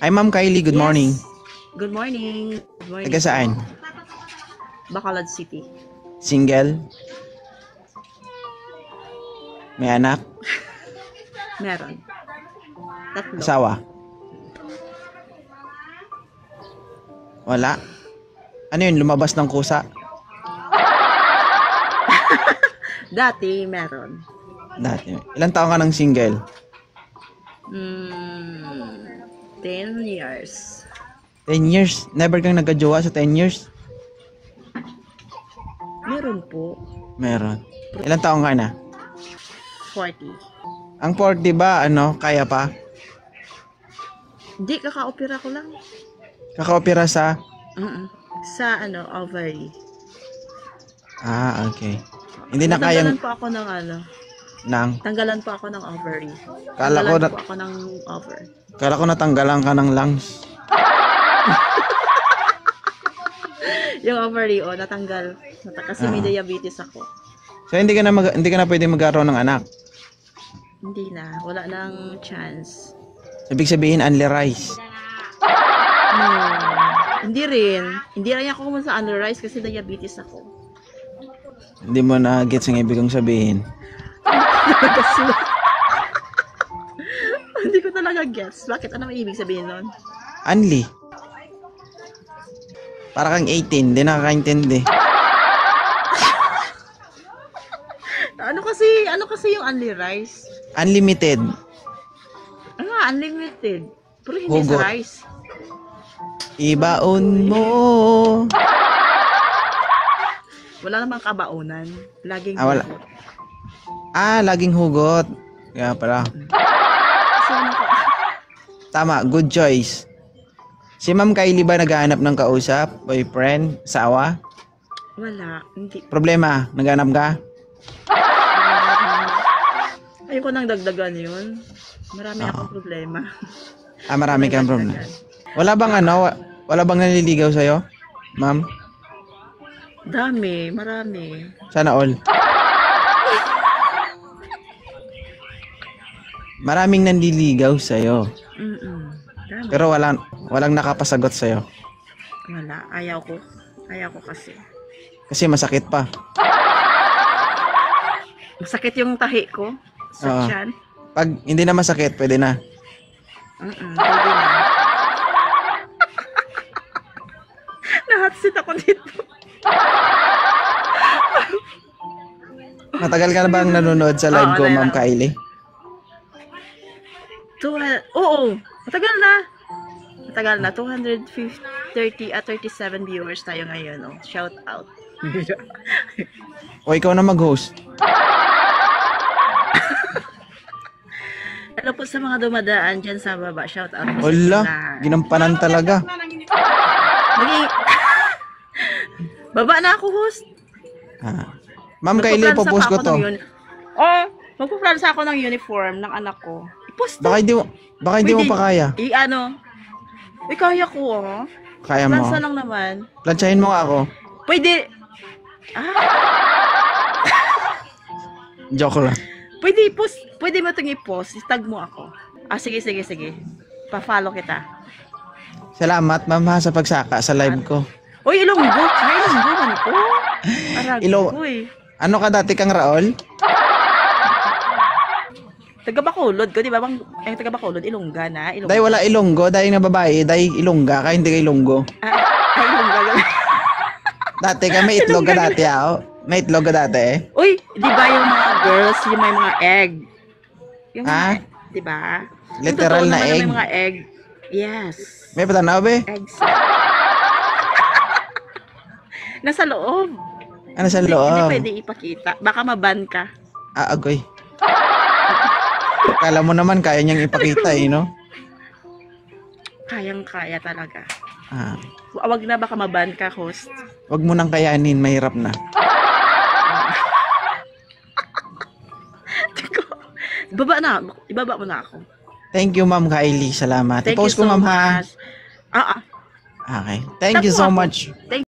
Hi, Ma'am Kylie. Good Yes. morning. Good morning. Good morning. Taga saan? Bacolod City. Single? May anak? Meron. Tatlo. Asawa? Wala? Ano yun? Lumabas ng kusa? Dati, meron. Dati. Ilan taon ka ng single? 10 years. 10 years? Never kang nagka-jowa sa 10 years? Meron po. Meron. Ilan taon ka na? 40. Ang 40 ba, kaya pa? Hindi, kaka-opera ko lang. Kaka-opera sa? Sa ovary. Ah, okay. Hindi na kayang... Tanggalan po ako ng Nang? Tanggalan po ako ng ovary. Kala ko Tanggalan po ako ng ovary. Kala ko natanggalan ka ng lungs. Yung ovary, natanggal. Kasi may diabetes ako. So hindi ka na pwede magkaroon ng anak. Hindi na. Wala nang chance. Ibig sabihin only rice. Hindi rin. Hindi rin ako kumun sa underrise kasi diabetes ako. Hindi mo na gets ang ibig kong sabihin. Hindi ko talaga gets. Bakit? Ano may ibig sabihin nun? Only. Para kang 18, hindi nakakaintindi. Ano kasi yung only rice? Unlimited. Unlimited. Pero hindi Hugot. sa rice. Ibaon mo. Wala namang kabaunan. Laging Wala. hugot. Laging hugot. Kaya pala. Kasi Tama, good choice. Si Ma'am Kylie ba naghahanap ng kausap? Boyfriend? Asawa? wala. Hindi. Problema? Naghahanap ka? Ayoko nang dagdagan yun. Marami akong problema. Marami kang problem. Wala bang wala bang naliligaw sa'yo? Ma'am? Dami. Marami. Sana all. Maraming nanliligaw sa'yo. Dami. Pero walang nakapasagot sa'yo. Wala. Ayaw ko. Ayaw ko kasi. Kasi masakit pa. Masakit yung tahi ko. Sa tiyan. Pag hindi na masakit, pwede na. Pwede na. Nahatsit ako dito. Matagal ka na bang nanonood sa live ko, Ma'am Kylie? Oo. Matagal na. Matagal na. 37 viewers tayo ngayon. Shout out. O ikaw na mag-host. Hello po sa mga dumadaan dyan sa baba. Shout out. Wala, ginampanan talaga. Baba na ako, host. Ma'am Kylie, popost ko to. Magpo-plansa ako ng uniform ng anak ko. I-post to. Baka hindi mo pa kaya. Kaya ko, Kaya mo. Plansa lang naman. Plansyahin mo nga ako. Pwede. Joke lang. Pwede mo itong i-post. I-tag mo ako. Sige. Pa-follow kita. Salamat, Ma'am, sa pagsaka sa live ko. Uy, Ilonggo man ko. Aragoy. Ano ka dati kang Raol? Taga-Bacolod ko, di ba? Taga-Bacolod, Ilongga na. Dahil wala Ilonggo, dahil nga babae, dahil Ilongga ka, hindi ka Ilonggo. Ilongga. Dati ka, may itlog ka dati, May itlog ka dati, Uy, di ba yung mga girls, yung may mga egg? Yung di ba? Literal na egg? May mga egg. Yes. May patanaw, be? Eggs. Nasa loob. Ano sa loob? Hindi pwede ipakita. Baka maban ka. Agoy. Kala mo naman, kaya niyang ipakita, no? Kayang-kaya talaga. Ah. Wag na, baka maban ka, host. Wag mo nang kayanin, mahirap na. Ibaba mo na ako. Thank you, Ma'am Kylie. Salamat. Thank I-post you ko, so Ma'am, ha? much. Okay. Thank you so much.